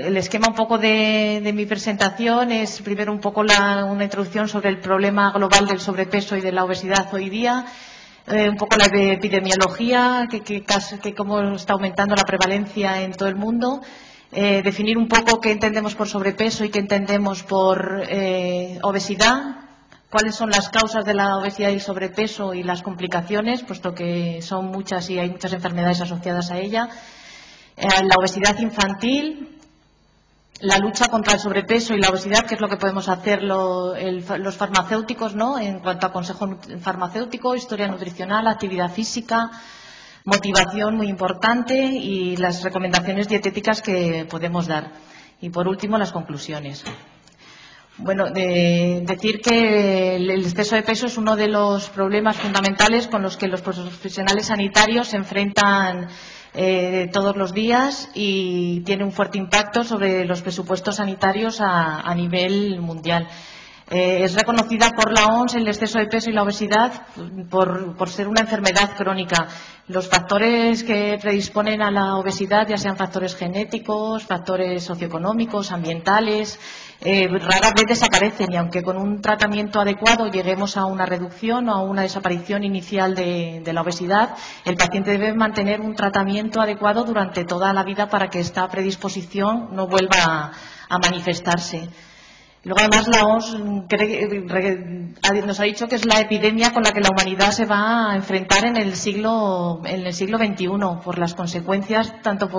el esquema un poco de mi presentación es primero un poco una introducción sobre el problema global del sobrepeso y de la obesidad hoy día, un poco la epidemiología, que cómo está aumentando la prevalencia en todo el mundo, definir un poco qué entendemos por sobrepeso y qué entendemos por obesidad, cuáles son las causas de la obesidad y el sobrepeso y las complicaciones, puesto que son muchas y hay muchas enfermedades asociadas a ella, la obesidad infantil, la lucha contra el sobrepeso y la obesidad, que es lo que podemos hacer los farmacéuticos, ¿no?, en cuanto a consejo farmacéutico, historia nutricional, actividad física, motivación muy importante y las recomendaciones dietéticas que podemos dar. Y por último, las conclusiones. Bueno, decir que el exceso de peso es uno de los problemas fundamentales con los que los profesionales sanitarios se enfrentan todos los días y tiene un fuerte impacto sobre los presupuestos sanitarios a nivel mundial. Es reconocida por la OMS el exceso de peso y la obesidad por ser una enfermedad crónica. Los factores que predisponen a la obesidad, ya sean factores genéticos, factores socioeconómicos, ambientales, rara vez desaparecen, y aunque con un tratamiento adecuado lleguemos a una reducción o a una desaparición inicial de la obesidad, el paciente debe mantener un tratamiento adecuado durante toda la vida para que esta predisposición no vuelva a manifestarse. Luego, además, la OMS nos ha dicho que es la epidemia con la que la humanidad se va a enfrentar en el siglo XXI, por las consecuencias tanto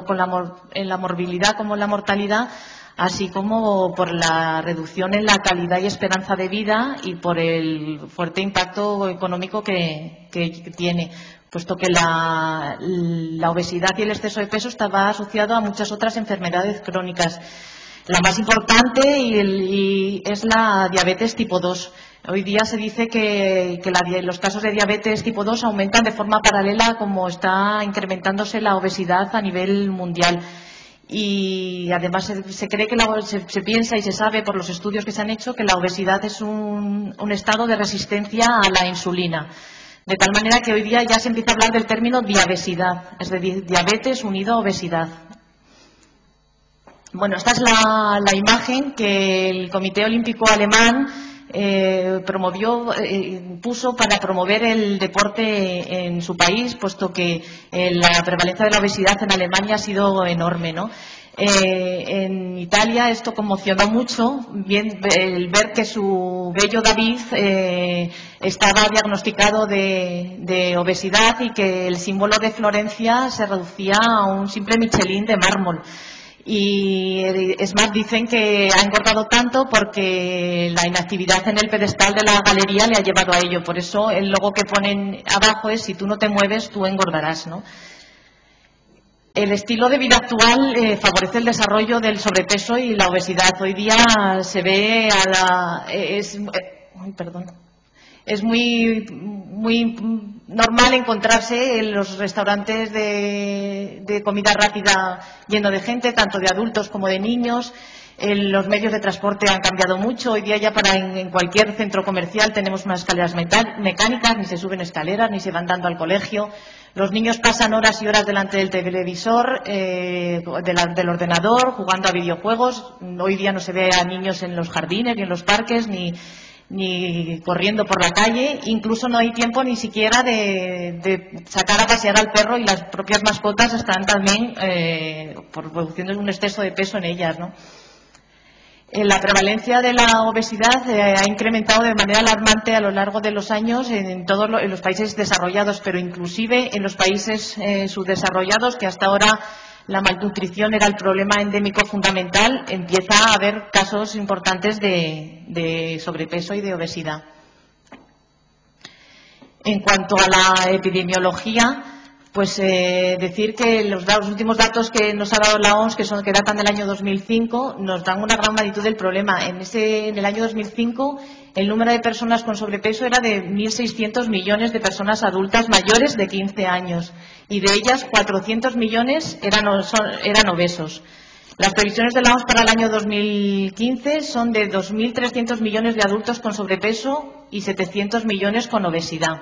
en la morbilidad como en la mortalidad, así como por la reducción en la calidad y esperanza de vida y por el fuerte impacto económico que tiene, puesto que la obesidad y el exceso de peso estaba asociado a muchas otras enfermedades crónicas. La más importante es la diabetes tipo 2. Hoy día se dice que los casos de diabetes tipo 2 aumentan de forma paralela como está incrementándose la obesidad a nivel mundial. Y además se cree que se piensa y se sabe por los estudios que se han hecho que la obesidad es un estado de resistencia a la insulina. De tal manera que hoy día ya se empieza a hablar del término diabesidad, es decir, diabetes unido a obesidad. Bueno, esta es la imagen que el Comité Olímpico Alemán puso para promover el deporte en su país, puesto que la prevalencia de la obesidad en Alemania ha sido enorme, ¿no? En Italia esto conmocionó mucho, el ver que su bello David estaba diagnosticado de obesidad y que el símbolo de Florencia se reducía a un simple Michelin de mármol. Y es más, dicen que ha engordado tanto porque la inactividad en el pedestal de la galería le ha llevado a ello. Por eso el logo que ponen abajo es: si tú no te mueves, tú engordarás, ¿no? El estilo de vida actual favorece el desarrollo del sobrepeso y la obesidad. Hoy día se ve es muy normal encontrarse en los restaurantes de comida rápida lleno de gente, tanto de adultos como de niños. Los medios de transporte han cambiado mucho. Hoy día ya en cualquier centro comercial tenemos unas escaleras mecánicas, ni se suben escaleras, ni se van dando al colegio. Los niños pasan horas y horas delante del televisor, del ordenador, jugando a videojuegos. Hoy día no se ve a niños en los jardines, ni en los parques, ni corriendo por la calle. Incluso no hay tiempo ni siquiera de sacar a pasear al perro, y las propias mascotas están también produciendo un exceso de peso en ellas, ¿no? La prevalencia de la obesidad ha incrementado de manera alarmante a lo largo de los años en todos los países desarrollados, pero inclusive en los países subdesarrollados, que hasta ahora la malnutrición era el problema endémico fundamental, empieza a haber casos importantes de sobrepeso y de obesidad. En cuanto a la epidemiología, pues decir que los últimos datos que nos ha dado la OMS, que datan del año 2005, nos dan una gran magnitud del problema. En el año 2005, el número de personas con sobrepeso era de 1.600 millones de personas adultas mayores de 15 años, y de ellas 400 millones eran obesos. Las previsiones de la OMS para el año 2015 son de 2.300 millones de adultos con sobrepeso y 700 millones con obesidad.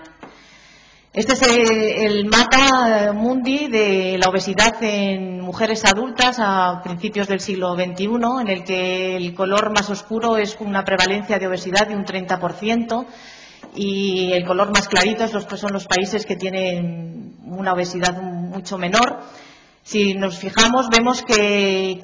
Este es el mapa mundi de la obesidad en mujeres adultas a principios del siglo XXI, en el que el color más oscuro es una prevalencia de obesidad de un 30% y el color más clarito son los países que tienen una obesidad mucho menor. Si nos fijamos, vemos que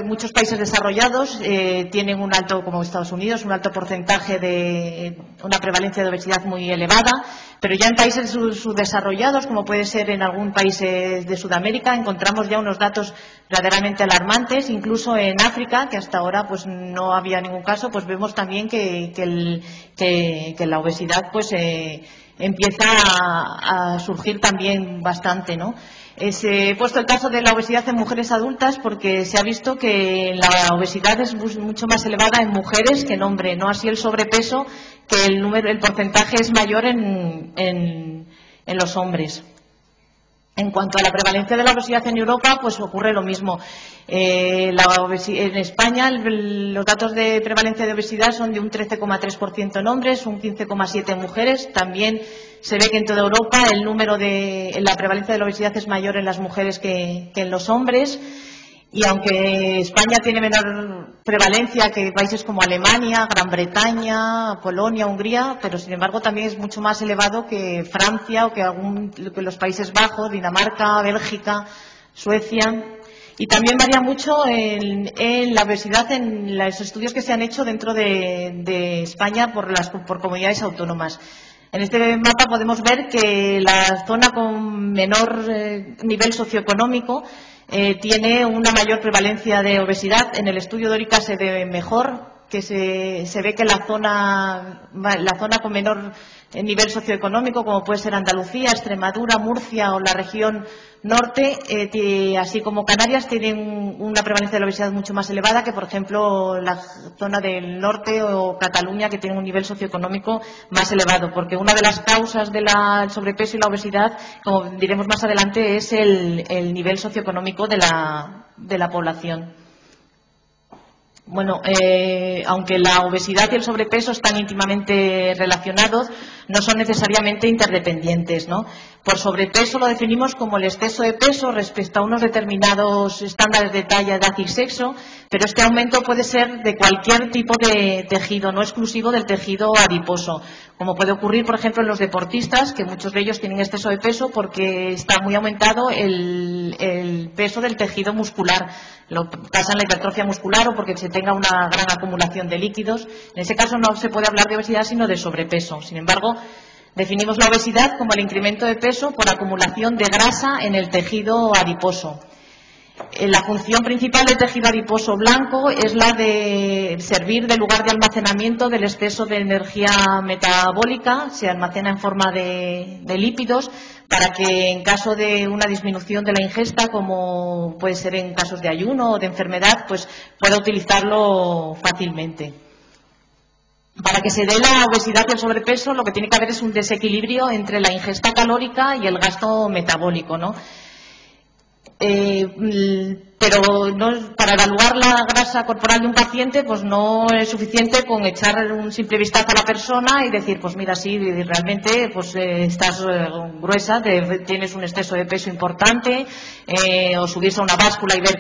muchos países desarrollados tienen un alto, como Estados Unidos, un alto porcentaje de una prevalencia de obesidad muy elevada, pero ya en países subdesarrollados, como puede ser en algún país de Sudamérica, encontramos ya unos datos verdaderamente alarmantes. Incluso en África, que hasta ahora pues no había ningún caso, pues vemos también que la obesidad pues empieza a surgir también bastante, ¿no? He puesto el caso de la obesidad en mujeres adultas porque se ha visto que la obesidad es mucho más elevada en mujeres que en hombres, no así el sobrepeso, que el porcentaje es mayor en los hombres. En cuanto a la prevalencia de la obesidad en Europa, pues ocurre lo mismo. En España los datos de prevalencia de obesidad son de un 13,3% en hombres, un 15,7% en mujeres. También se ve que en toda Europa la prevalencia de la obesidad es mayor en las mujeres que en los hombres. Y aunque España tiene menor prevalencia que países como Alemania, Gran Bretaña, Polonia, Hungría, pero sin embargo también es mucho más elevado que Francia o que los Países Bajos, Dinamarca, Bélgica, Suecia. Y también varía mucho en la obesidad en los estudios que se han hecho dentro de España por comunidades autónomas. En este mapa podemos ver que la zona con menor nivel socioeconómico tiene una mayor prevalencia de obesidad. En el estudio Dórica se ve mejor, que se ve que la zona con menor nivel socioeconómico, como puede ser Andalucía, Extremadura, Murcia o la región norte, así como Canarias, tienen una prevalencia de la obesidad mucho más elevada que, por ejemplo, la zona del norte o Cataluña, que tiene un nivel socioeconómico más elevado, porque una de las causas del sobrepeso y la obesidad, como diremos más adelante, es el nivel socioeconómico de la población. Bueno, aunque la obesidad y el sobrepeso están íntimamente relacionados, no son necesariamente interdependientes, ¿no? Por sobrepeso lo definimos como el exceso de peso respecto a unos determinados estándares de talla, edad y sexo, pero este aumento puede ser de cualquier tipo de tejido, no exclusivo del tejido adiposo, como puede ocurrir, por ejemplo, en los deportistas, que muchos de ellos tienen exceso de peso porque está muy aumentado el peso del tejido muscular. Lo pasa en la hipertrofia muscular o porque se tenga una gran acumulación de líquidos. En ese caso no se puede hablar de obesidad, sino de sobrepeso. Sin embargo, definimos la obesidad como el incremento de peso por acumulación de grasa en el tejido adiposo. La función principal del tejido adiposo blanco es la de servir de lugar de almacenamiento del exceso de energía metabólica. Se almacena en forma de lípidos para que en caso de una disminución de la ingesta, como puede ser en casos de ayuno o de enfermedad, pues pueda utilizarlo fácilmente. Para que se dé la obesidad y el sobrepeso, lo que tiene que haber es un desequilibrio entre la ingesta calórica y el gasto metabólico, ¿no? Pero para evaluar la grasa corporal de un paciente, pues no es suficiente con echar un simple vistazo a la persona y decir, pues mira, sí, realmente pues estás gruesa, tienes un exceso de peso importante, o subirse a una báscula y ver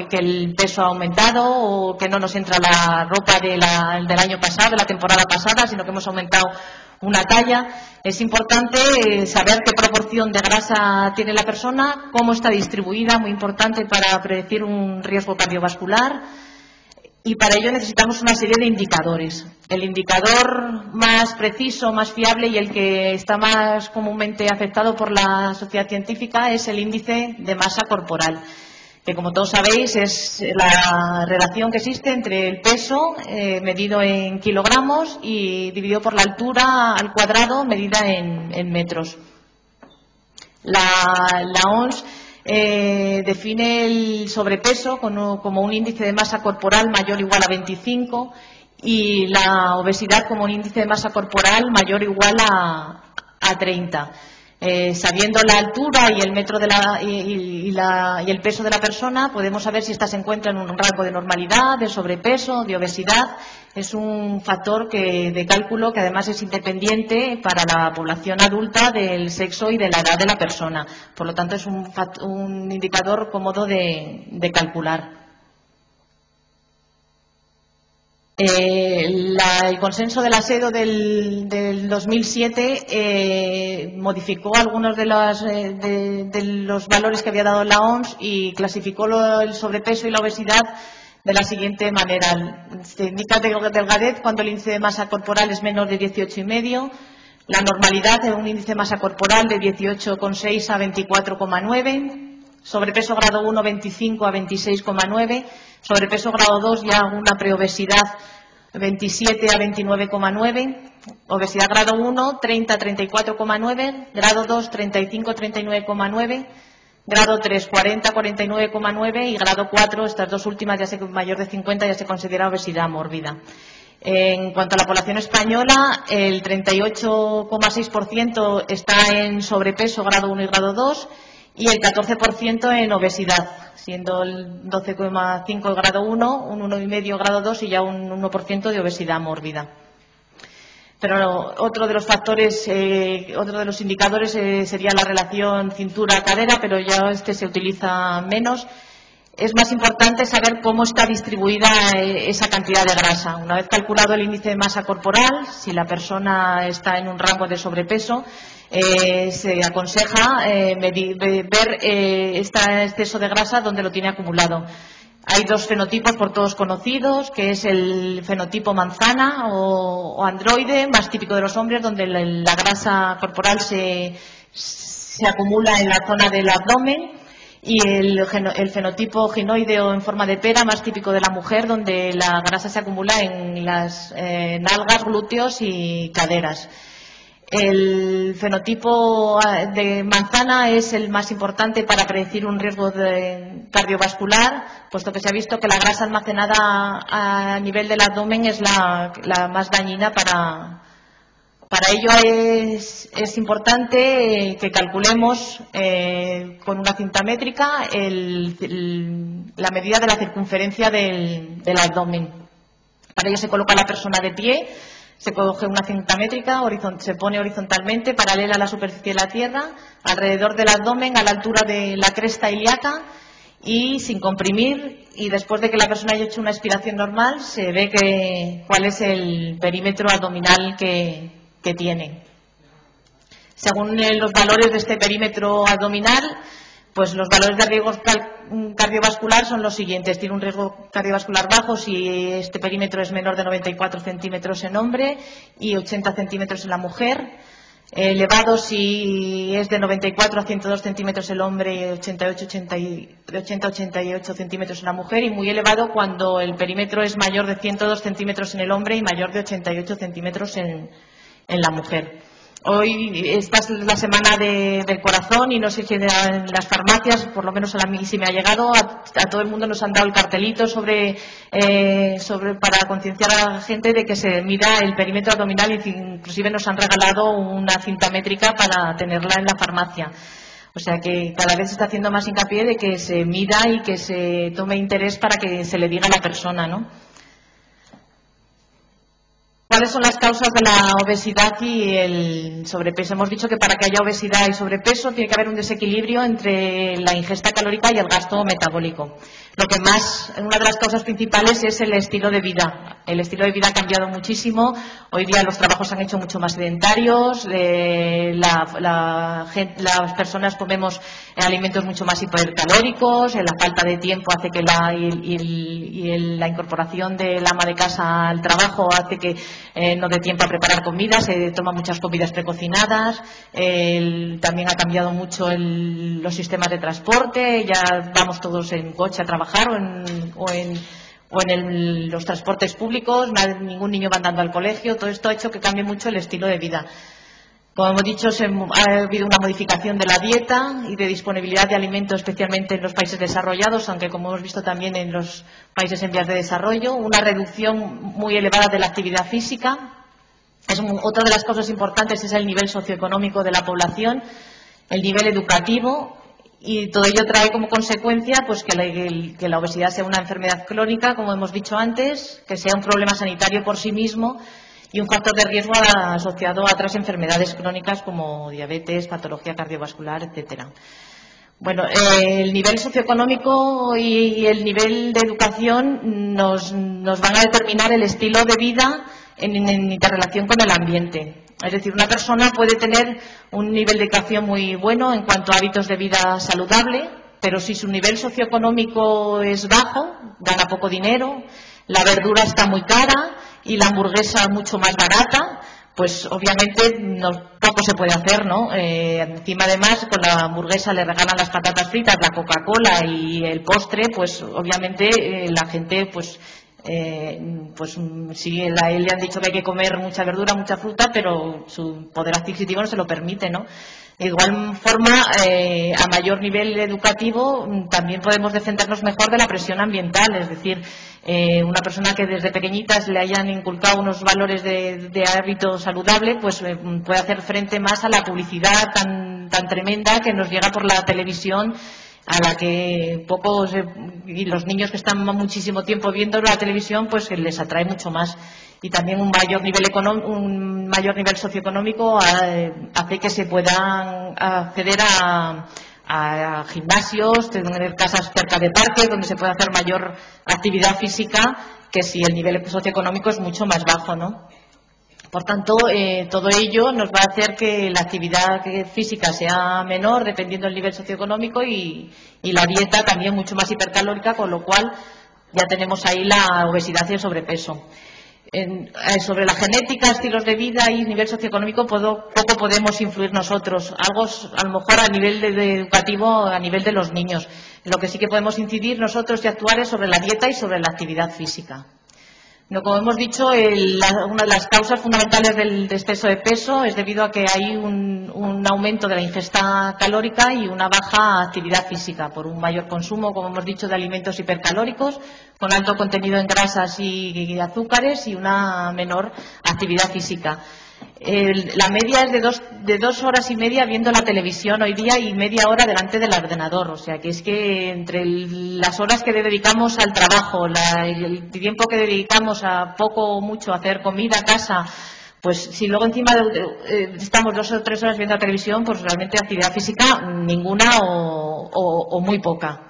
que el peso ha aumentado, o que no nos entra la ropa del año pasado, de la temporada pasada, sino que hemos aumentado una talla. Es importante saber qué proporción de grasa tiene la persona, cómo está distribuida, muy importante para predecir un riesgo cardiovascular, y para ello necesitamos una serie de indicadores. El indicador más preciso, más fiable y el que está más comúnmente aceptado por la sociedad científica es el índice de masa corporal, que, como todos sabéis, es la relación que existe entre el peso medido en kilogramos y dividido por la altura al cuadrado medida en metros. La OMS define el sobrepeso como un índice de masa corporal mayor o igual a 25 y la obesidad como un índice de masa corporal mayor o igual a 30. Sabiendo la altura y el metro y el peso de la persona, podemos saber si ésta se encuentra en un rango de normalidad, de sobrepeso, de obesidad. Es un factor de cálculo que además es independiente para la población adulta del sexo y de la edad de la persona. Por lo tanto, es un indicador cómodo de calcular. El consenso del ASEDO del 2007 modificó algunos de los valores que había dado la OMS y clasificó el sobrepeso y la obesidad de la siguiente manera. Se indica delgadez cuando el índice de masa corporal es menor de 18,5, la normalidad de un índice de masa corporal de 18,6 a 24,9, sobrepeso grado 1 25 a 26,9, sobrepeso grado 2 ya una preobesidad 27 a 29,9, obesidad grado 1 30 a 34,9, grado 2 35 a 39,9, grado 3 40 a 49,9 y grado 4, estas dos últimas mayor de 50 ya se considera obesidad mórbida. En cuanto a la población española, el 38,6% está en sobrepeso grado 1 y grado 2 y el 14% en obesidad, siendo el 12,5 grado 1, un 1,5 grado 2 y ya un 1% de obesidad mórbida. Pero otro de los factores, otro de los indicadores sería la relación cintura-cadera, pero ya se utiliza menos. Es más importante saber cómo está distribuida esa cantidad de grasa. Una vez calculado el índice de masa corporal, si la persona está en un rango de sobrepeso, se aconseja ver este exceso de grasa donde lo tiene acumulado. Hay dos fenotipos por todos conocidos, que es el fenotipo manzana o androide, más típico de los hombres, donde la grasa corporal se acumula en la zona del abdomen, y el fenotipo ginoideo en forma de pera, más típico de la mujer, donde la grasa se acumula en las nalgas, glúteos y caderas. El fenotipo de manzana es el más importante para predecir un riesgo cardiovascular, puesto que se ha visto que la grasa almacenada a nivel del abdomen es la más dañina para ello. Es importante que calculemos con una cinta métrica la medida de la circunferencia del abdomen. Para ello se coloca la persona de pie. Se coge una cinta métrica, se pone horizontalmente, paralela a la superficie de la tierra, alrededor del abdomen, a la altura de la cresta ilíaca y sin comprimir. Y después de que la persona haya hecho una expiración normal, se ve cuál es el perímetro abdominal que tiene. Según los valores de este perímetro abdominal, pues los valores de riesgo cardiovascular son los siguientes. Tiene un riesgo cardiovascular bajo si este perímetro es menor de 94 centímetros en hombre y 80 centímetros en la mujer. Elevado si es de 94 a 102 centímetros el hombre y de 80 a 88 centímetros en la mujer. Y muy elevado cuando el perímetro es mayor de 102 centímetros en el hombre y mayor de 88 centímetros en la mujer. Hoy esta es la semana del corazón y no sé si en las farmacias, por lo menos a mí sí me ha llegado, a todo el mundo nos han dado el cartelito para concienciar a la gente de que se mida el perímetro abdominal, inclusive nos han regalado una cinta métrica para tenerla en la farmacia. O sea que cada vez se está haciendo más hincapié de que se mida y que se tome interés para que se le diga a la persona, ¿no? ¿Cuáles son las causas de la obesidad y el sobrepeso? Hemos dicho que para que haya obesidad y sobrepeso tiene que haber un desequilibrio entre la ingesta calórica y el gasto metabólico. Una de las causas principales es el estilo de vida. El estilo de vida ha cambiado muchísimo. Hoy día los trabajos se han hecho mucho más sedentarios. Las personas comemos alimentos mucho más hipercalóricos. La falta de tiempo hace que la incorporación del ama de casa al trabajo hace que no dé tiempo a preparar comida. Se toman muchas comidas precocinadas. También ha cambiado mucho los sistemas de transporte. Ya vamos todos en coche a trabajar o en los transportes públicos, ningún niño va andando al colegio. Todo esto ha hecho que cambie mucho el estilo de vida. Como hemos dicho, ha habido una modificación de la dieta y de disponibilidad de alimentos, especialmente en los países desarrollados, aunque como hemos visto también en los países en vías de desarrollo, una reducción muy elevada de la actividad física. Otra de las cosas importantes es el nivel socioeconómico de la población. el nivel educativo, y todo ello trae como consecuencia pues que la obesidad sea una enfermedad crónica, como hemos dicho antes, que sea un problema sanitario por sí mismo y un factor de riesgo asociado a otras enfermedades crónicas como diabetes, patología cardiovascular, etcétera. Bueno, el nivel socioeconómico y el nivel de educación nos van a determinar el estilo de vida en interrelación con el ambiente. Es decir, una persona puede tener un nivel de educación muy bueno en cuanto a hábitos de vida saludable, pero si su nivel socioeconómico es bajo, gana poco dinero, la verdura está muy cara y la hamburguesa mucho más barata, pues obviamente poco se puede hacer, ¿no? Encima, además, con la hamburguesa le regalan las patatas fritas, la Coca-Cola y el postre, pues obviamente la gente, pues sí, le han dicho que hay que comer mucha verdura, mucha fruta, pero su poder adquisitivo no se lo permite, ¿no? De igual forma, a mayor nivel educativo, también podemos defendernos mejor de la presión ambiental, es decir, una persona que desde pequeñitas le hayan inculcado unos valores de hábito saludable, pues puede hacer frente más a la publicidad tan tremenda que nos llega por la televisión, a la que pocos, y los niños que están muchísimo tiempo viendo la televisión, pues les atrae mucho más. Y también un mayor nivel socioeconómico hace que se puedan acceder a gimnasios, tener casas cerca de parques donde se pueda hacer mayor actividad física que si el nivel socioeconómico es mucho más bajo, ¿no? Por tanto, todo ello nos va a hacer que la actividad física sea menor dependiendo del nivel socioeconómico y la dieta también mucho más hipercalórica, con lo cual ya tenemos ahí la obesidad y el sobrepeso. Sobre la genética, estilos de vida y nivel socioeconómico poco podemos influir nosotros, algo a lo mejor a nivel educativo, a nivel de los niños. Lo que sí que podemos incidir nosotros y actuar es sobre la dieta y sobre la actividad física. No, como hemos dicho, una de las causas fundamentales del exceso de peso es debido a que hay un aumento de la ingesta calórica y una baja actividad física por un mayor consumo, como hemos dicho, de alimentos hipercalóricos con alto contenido en grasas y azúcares y una menor actividad física. La media es de 2 horas y media viendo la televisión hoy día y media hora delante del ordenador. O sea, que es que entre las horas que dedicamos al trabajo, el tiempo que dedicamos a poco o mucho a hacer comida, casa, pues si luego encima estamos 2 o 3 horas viendo la televisión, pues realmente actividad física ninguna o muy poca.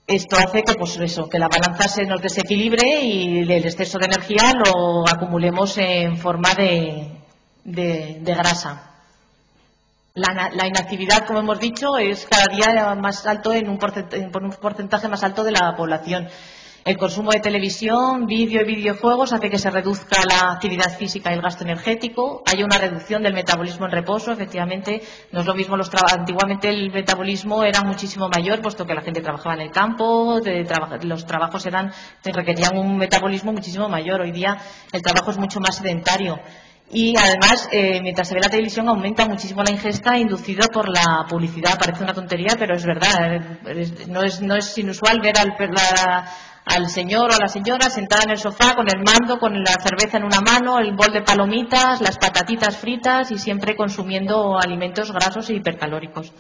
Esto hace que la balanza se nos desequilibre y el exceso de energía lo acumulemos en forma de grasa. La inactividad, como hemos dicho, es cada día más alto en un porcentaje más alto de la población. El consumo de televisión, vídeo y videojuegos hace que se reduzca la actividad física y el gasto energético. Hay una reducción del metabolismo en reposo, efectivamente. No es lo mismo, antiguamente el metabolismo era muchísimo mayor, puesto que la gente trabajaba en el campo, los trabajos requerían un metabolismo muchísimo mayor. Hoy día el trabajo es mucho más sedentario. Y además, mientras se ve la televisión, aumenta muchísimo la ingesta inducida por la publicidad. Parece una tontería, pero es verdad. No es inusual ver al señor o a la señora sentada en el sofá con el mando, con la cerveza en una mano, el bol de palomitas, las patatitas fritas y siempre consumiendo alimentos grasos e hipercalóricos.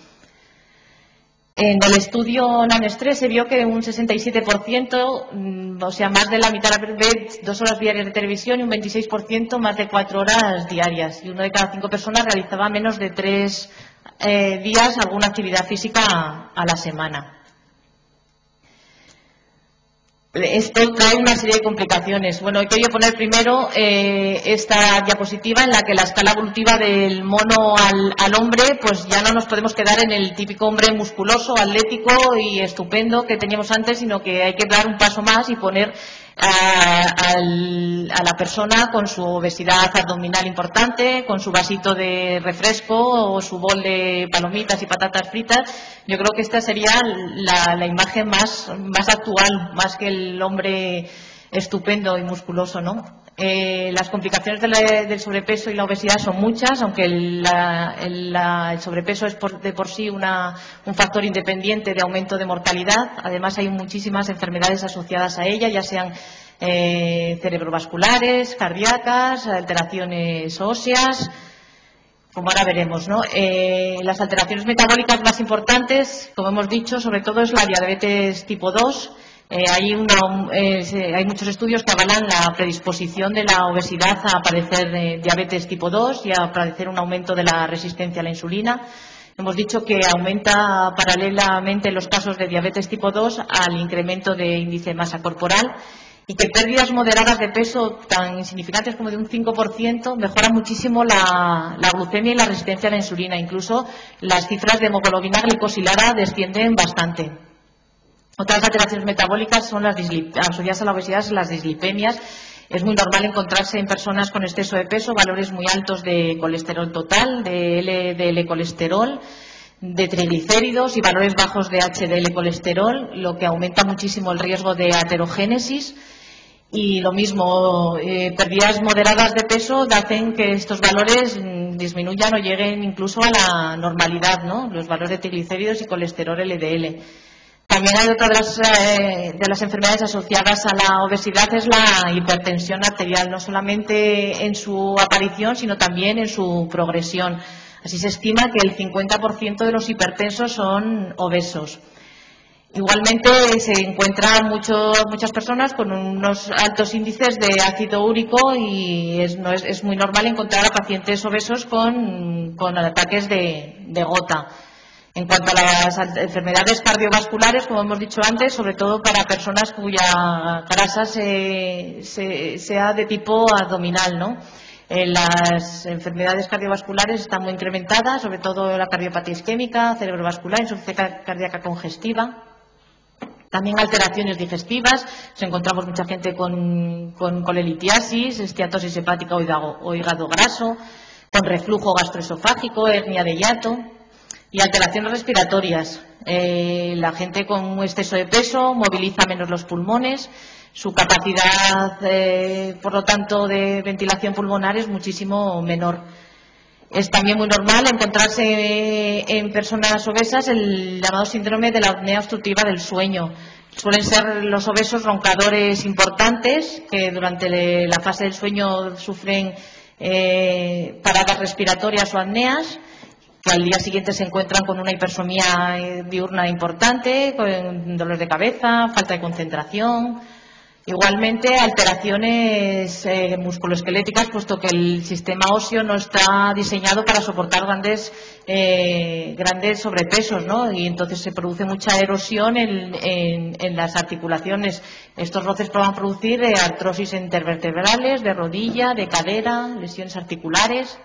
En el estudio NAN-Stress se vio que un 67%, o sea, más de la mitad, ve 2 horas diarias de televisión y un 26% más de 4 horas diarias. Y 1 de cada 5 personas realizaba menos de 3 días alguna actividad física a la semana. Esto trae una serie de complicaciones. Bueno, he querido poner primero esta diapositiva en la que la escala evolutiva del mono al hombre, pues ya no nos podemos quedar en el típico hombre musculoso, atlético y estupendo que teníamos antes, sino que hay que dar un paso más y poner a la persona con su obesidad abdominal importante, con su vasito de refresco o su bol de palomitas y patatas fritas. Yo creo que esta sería la imagen más actual, más que el hombre estupendo y musculoso, ¿no? Las complicaciones del sobrepeso y la obesidad son muchas, aunque el sobrepeso es de por sí un factor independiente de aumento de mortalidad. Además, hay muchísimas enfermedades asociadas a ella, ya sean cerebrovasculares, cardíacas, alteraciones óseas. como ahora veremos, ¿no? Las alteraciones metabólicas más importantes, como hemos dicho, sobre todo es la diabetes tipo 2. Hay muchos estudios que avalan la predisposición de la obesidad a padecer diabetes tipo 2 y a padecer un aumento de la resistencia a la insulina. Hemos dicho que aumenta paralelamente los casos de diabetes tipo 2 al incremento de índice de masa corporal y que pérdidas moderadas de peso tan insignificantes como de un 5% mejoran muchísimo la glucemia y la resistencia a la insulina. Incluso las cifras de hemoglobina glicosilada descienden bastante. Otras alteraciones metabólicas son las asociadas a la obesidad, las dislipemias. Es muy normal encontrarse en personas con exceso de peso valores muy altos de colesterol total, de LDL colesterol, de triglicéridos y valores bajos de HDL colesterol, lo que aumenta muchísimo el riesgo de aterogénesis. Y lo mismo, pérdidas moderadas de peso hacen que estos valores disminuyan o lleguen incluso a la normalidad, ¿no? Los valores de triglicéridos y colesterol LDL. También hay otra de las enfermedades asociadas a la obesidad, es la hipertensión arterial, no solamente en su aparición, sino también en su progresión. Así se estima que el 50% de los hipertensos son obesos. Igualmente se encuentran muchas personas con unos altos índices de ácido úrico y es muy normal encontrar a pacientes obesos con ataques de gota. En cuanto a las enfermedades cardiovasculares, como hemos dicho antes, sobre todo para personas cuya grasa sea de tipo abdominal, ¿no? Las enfermedades cardiovasculares están muy incrementadas, sobre todo la cardiopatía isquémica, cerebrovascular, insuficiencia cardíaca congestiva. También alteraciones digestivas, nos encontramos mucha gente con colelitiasis, esteatosis hepática o hígado graso, con reflujo gastroesofágico, hernia de hiato y alteraciones respiratorias. La gente con un exceso de peso moviliza menos los pulmones, su capacidad, por lo tanto, de ventilación pulmonar es muchísimo menor. Es también muy normal encontrarse en personas obesas el llamado síndrome de la apnea obstructiva del sueño. Suelen ser los obesos roncadores importantes que durante la fase del sueño sufren paradas respiratorias o apneas, que al día siguiente se encuentran con una hipersomía diurna importante, con dolores de cabeza, falta de concentración. Igualmente, alteraciones musculoesqueléticas, puesto que el sistema óseo no está diseñado para soportar grandes sobrepesos, ¿no? Y entonces se produce mucha erosión en las articulaciones. Estos roces pueden producir artrosis intervertebrales, de rodilla, de cadera, lesiones articulares.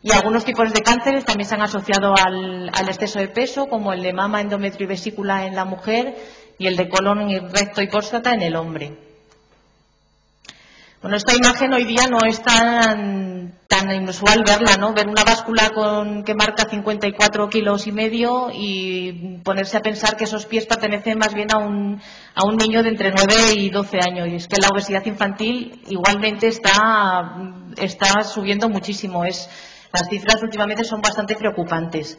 Y algunos tipos de cánceres también se han asociado al exceso de peso, como el de mama, endometrio y vesícula en la mujer y el de colon, recto y próstata en el hombre. Bueno, esta imagen hoy día no es tan inusual verla, ¿no? Ver una báscula que marca 54,5 kilos y ponerse a pensar que esos pies pertenecen más bien a un niño de entre 9 y 12 años. Y es que la obesidad infantil igualmente está subiendo muchísimo. Las cifras últimamente son bastante preocupantes.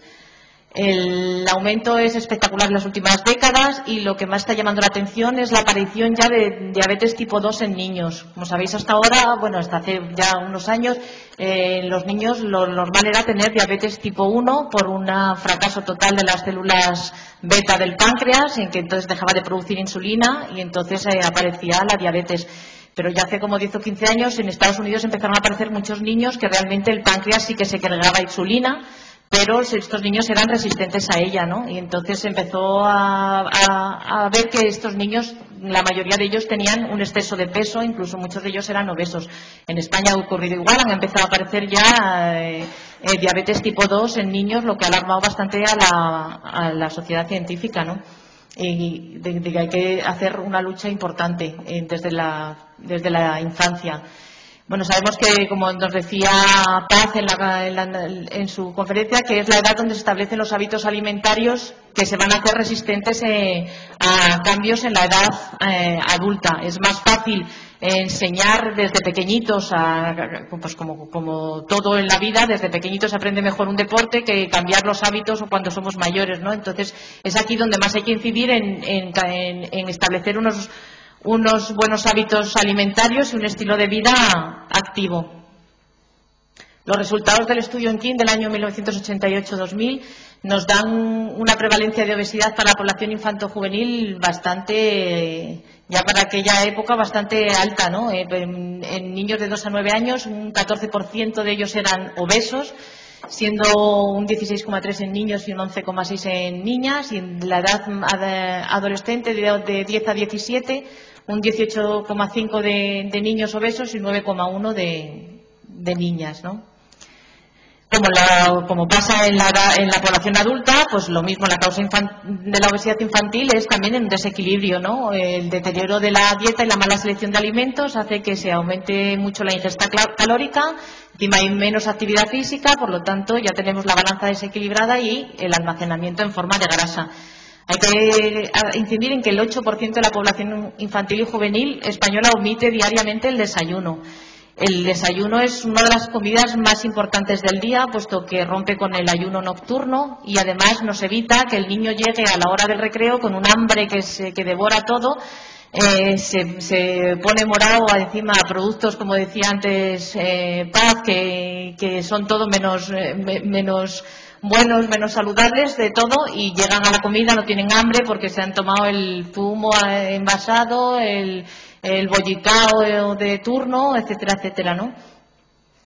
El aumento es espectacular en las últimas décadas y lo que más está llamando la atención es la aparición ya de diabetes tipo 2 en niños. Como sabéis, hasta ahora, hasta hace ya unos años, los niños lo normal era tener diabetes tipo 1 por un fracaso total de las células beta del páncreas, en que entonces dejaba de producir insulina y entonces aparecía la diabetes. Pero ya hace como 10 o 15 años en Estados Unidos empezaron a aparecer muchos niños que realmente el páncreas sí que segregaba insulina, pero estos niños eran resistentes a ella, ¿no? Y entonces se empezó a ver que estos niños, la mayoría de ellos tenían un exceso de peso, incluso muchos de ellos eran obesos. En España ha ocurrido igual, han empezado a aparecer ya diabetes tipo 2 en niños, lo que ha alarmado bastante a la sociedad científica, ¿no? Y de que hay que hacer una lucha importante desde la infancia. Bueno, sabemos que, como nos decía Paz en su conferencia, que es la edad donde se establecen los hábitos alimentarios que se van a hacer resistentes a cambios en la edad adulta. Es más fácil enseñar desde pequeñitos, pues como todo en la vida, desde pequeñitos se aprende mejor un deporte que cambiar los hábitos o cuando somos mayores, ¿no? Entonces, es aquí donde más hay que incidir en establecer unos buenos hábitos alimentarios y un estilo de vida activo. Los resultados del estudio ENKIN del año 1988-2000 nos dan una prevalencia de obesidad para la población infanto-juvenil bastante, ya para aquella época, bastante alta, ¿no? En niños de 2 a 9 años, un 14% de ellos eran obesos, siendo un 16,3 en niños y un 11,6 en niñas, y en la edad adolescente de 10 a 17, un 18,5 de niños obesos y 9,1 de niñas, ¿no? Como pasa en la población adulta, pues lo mismo, la causa de la obesidad infantil es también un desequilibrio, ¿no? El deterioro de la dieta y la mala selección de alimentos hace que se aumente mucho la ingesta calórica, encima hay menos actividad física, por lo tanto ya tenemos la balanza desequilibrada y el almacenamiento en forma de grasa. Hay que incidir en que el 8% de la población infantil y juvenil española omite diariamente el desayuno. El desayuno es una de las comidas más importantes del día, puesto que rompe con el ayuno nocturno y además nos evita que el niño llegue a la hora del recreo con un hambre que devora todo, se pone morado encima a productos, como decía antes Paz, que son todo menos buenos, menos saludables de todo, y llegan a la comida, no tienen hambre porque se han tomado el zumo envasado, el bollicao de turno, etcétera, etcétera, ¿no?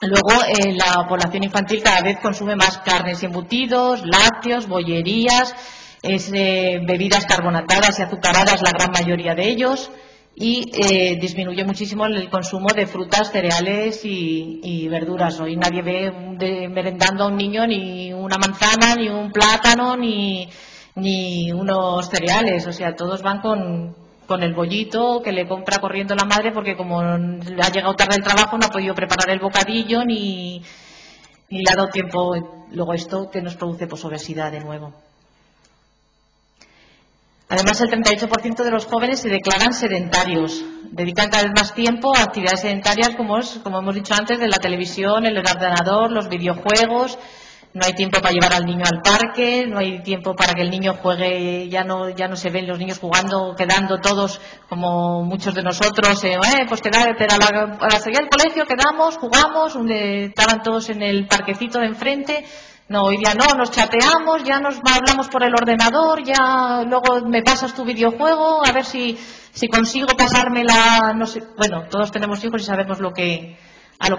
Luego, la población infantil cada vez consume más carnes y embutidos, lácteos, bollerías, bebidas carbonatadas y azucaradas, la gran mayoría de ellos, y disminuye muchísimo el consumo de frutas, cereales y verduras. Hoy nadie ve merendando a un niño ni una manzana, ni un plátano, ni unos cereales. O sea, todos van con el bollito que le compra corriendo la madre, porque como le ha llegado tarde el trabajo no ha podido preparar el bocadillo ni le ha dado tiempo. Luego esto que nos produce pues obesidad de nuevo. Además, el 38% de los jóvenes se declaran sedentarios, dedican cada vez más tiempo a actividades sedentarias como hemos dicho antes, de la televisión, el ordenador, los videojuegos. No hay tiempo para llevar al niño al parque, no hay tiempo para que el niño juegue, ya no se ven los niños jugando, quedando todos como muchos de nosotros, pues para salir al colegio quedamos, jugamos, estaban todos en el parquecito de enfrente. No, hoy día no, nos chateamos, ya nos hablamos por el ordenador, ya luego me pasas tu videojuego, a ver si consigo pasármela, no sé. Bueno, todos tenemos hijos y sabemos a lo que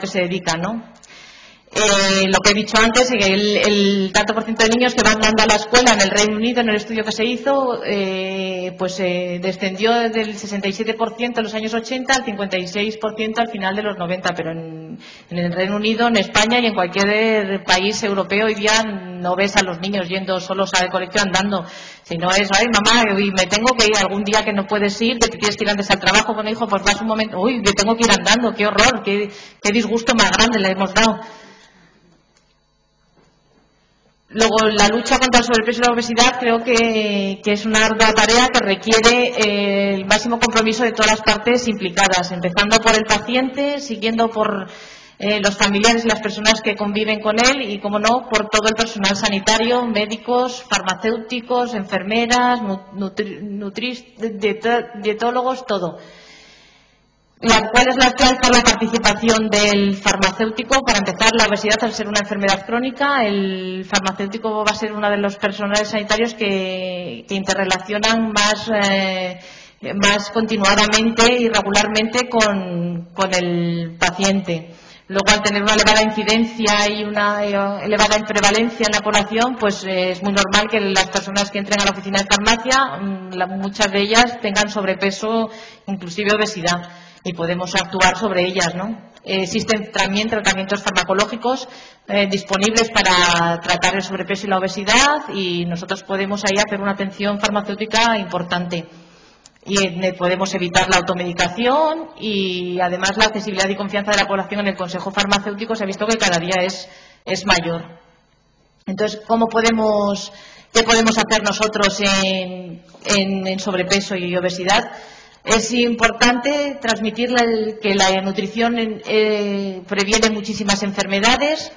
se dedican, ¿no? Lo que he dicho antes, el tanto por ciento de niños que van dando a la escuela en el Reino Unido, en el estudio que se hizo, descendió del 67% en los años 80 al 56% al final de los 90, pero en el Reino Unido, en España y en cualquier país europeo hoy día no ves a los niños yendo solos al colegio andando, sino es, ay mamá, me tengo que ir algún día que no puedes ir, que te tienes que ir antes al trabajo. Bueno, hijo, pues vas un momento, uy, que tengo que ir andando, qué horror, qué disgusto más grande le hemos dado. Luego, la lucha contra el sobrepeso y la obesidad creo que es una ardua tarea que requiere el máximo compromiso de todas las partes implicadas, empezando por el paciente, siguiendo por los familiares y las personas que conviven con él y, como no, por todo el personal sanitario, médicos, farmacéuticos, enfermeras, dietólogos, todo. ¿Cuál es la clave para la participación del farmacéutico? Para empezar, la obesidad, al ser una enfermedad crónica, el farmacéutico va a ser uno de los personales sanitarios que interrelacionan más continuadamente y regularmente con el paciente. Luego, al tener una elevada incidencia y una elevada prevalencia en la población, pues es muy normal que las personas que entren a la oficina de farmacia, muchas de ellas tengan sobrepeso, inclusive obesidad. Y podemos actuar sobre ellas, ¿no? Existen también tratamientos farmacológicos disponibles para tratar el sobrepeso y la obesidad, y nosotros podemos ahí hacer una atención farmacéutica importante. Y podemos evitar la automedicación, y además la accesibilidad y confianza de la población en el consejo farmacéutico se ha visto que cada día es mayor. Entonces, ¿qué podemos hacer nosotros en sobrepeso y obesidad? Es importante transmitir que la nutrición previene muchísimas enfermedades.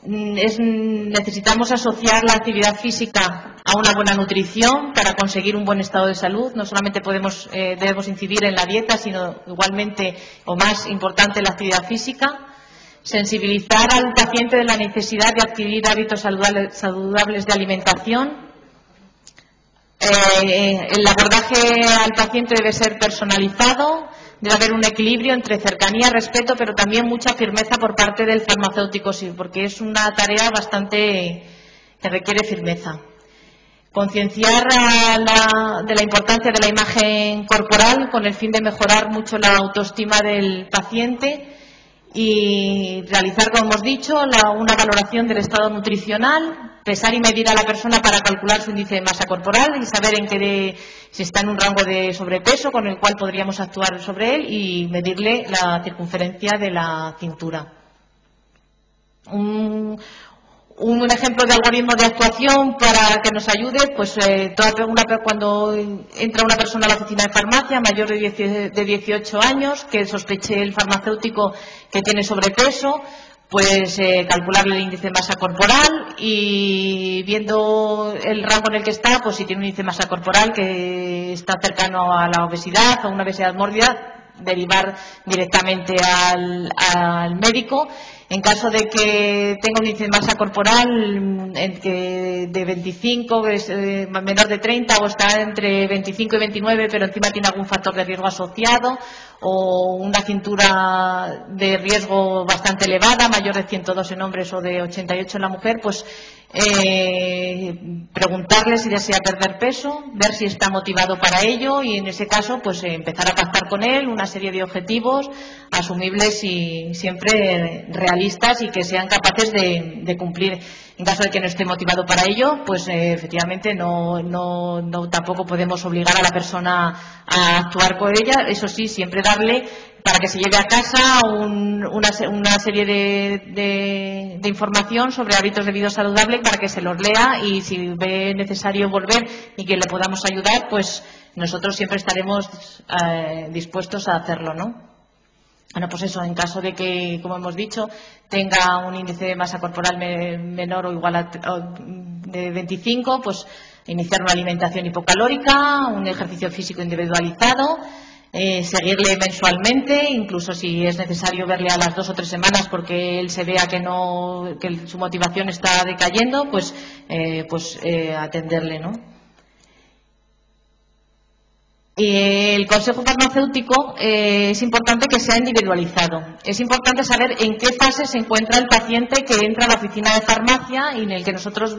Necesitamos asociar la actividad física a una buena nutrición para conseguir un buen estado de salud. No solamente debemos incidir en la dieta, sino igualmente o más importante la actividad física. Sensibilizar al paciente de la necesidad de adquirir hábitos saludables de alimentación. El abordaje al paciente debe ser personalizado, debe haber un equilibrio entre cercanía, respeto, pero también mucha firmeza por parte del farmacéutico, sí, porque es una tarea bastante que requiere firmeza. Concienciar de la importancia de la imagen corporal con el fin de mejorar mucho la autoestima del paciente y realizar, como hemos dicho, una valoración del estado nutricional, pesar y medir a la persona para calcular su índice de masa corporal y saber si está en un rango de sobrepeso con el cual podríamos actuar sobre él y medirle la circunferencia de la cintura. Un ejemplo de algoritmo de actuación para que nos ayude, pues cuando entra una persona a la oficina de farmacia mayor de 18 años, que sospeche el farmacéutico que tiene sobrepeso, pues calcularle el índice de masa corporal y viendo el rango en el que está, pues si tiene un índice de masa corporal que está cercano a la obesidad o una obesidad mórbida, derivar directamente al médico. En caso de que tenga un índice de masa corporal de 25, es menor de 30 o está entre 25 y 29, pero encima tiene algún factor de riesgo asociado o una cintura de riesgo bastante elevada, mayor de 102 en hombres o de 88 en la mujer, pues preguntarle si desea perder peso, ver si está motivado para ello y en ese caso pues empezar a pactar con él una serie de objetivos asumibles y siempre realistas y que sean capaces de cumplir. En caso de que no esté motivado para ello, pues efectivamente no tampoco podemos obligar a la persona a actuar con ella. Eso sí, siempre darle para que se lleve a casa una serie de información sobre hábitos de vida saludable para que se los lea y si ve necesario volver y que le podamos ayudar, pues nosotros siempre estaremos dispuestos a hacerlo, ¿no? Bueno, pues eso, en caso de que, como hemos dicho, tenga un índice de masa corporal menor o igual a de 25, pues iniciar una alimentación hipocalórica, un ejercicio físico individualizado, seguirle mensualmente, incluso si es necesario verle a las 2 o 3 semanas porque él se vea que su motivación está decayendo, pues atenderle, ¿no? El consejo farmacéutico es importante que sea individualizado. Es importante saber en qué fase se encuentra el paciente que entra a la oficina de farmacia y en el que nosotros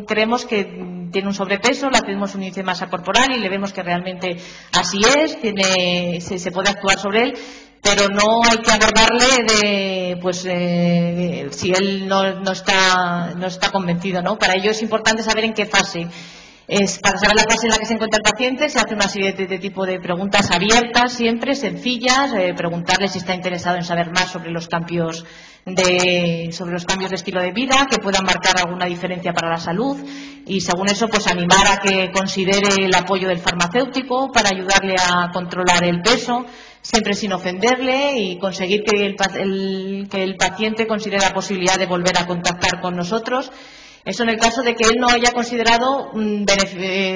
creemos que tiene un sobrepeso, le hacemos un índice de masa corporal y le vemos que realmente así es, se puede actuar sobre él, pero no hay que abordarle si él no está convencido, ¿no? Para ello es importante saber en qué fase. Para saber la fase en la que se encuentra el paciente se hace una serie de tipo de preguntas abiertas, siempre sencillas, preguntarle si está interesado en saber más sobre los cambios de estilo de vida que puedan marcar alguna diferencia para la salud y según eso pues animar a que considere el apoyo del farmacéutico para ayudarle a controlar el peso, siempre sin ofenderle y conseguir que el paciente considere la posibilidad de volver a contactar con nosotros. Eso en el caso de que él no haya considerado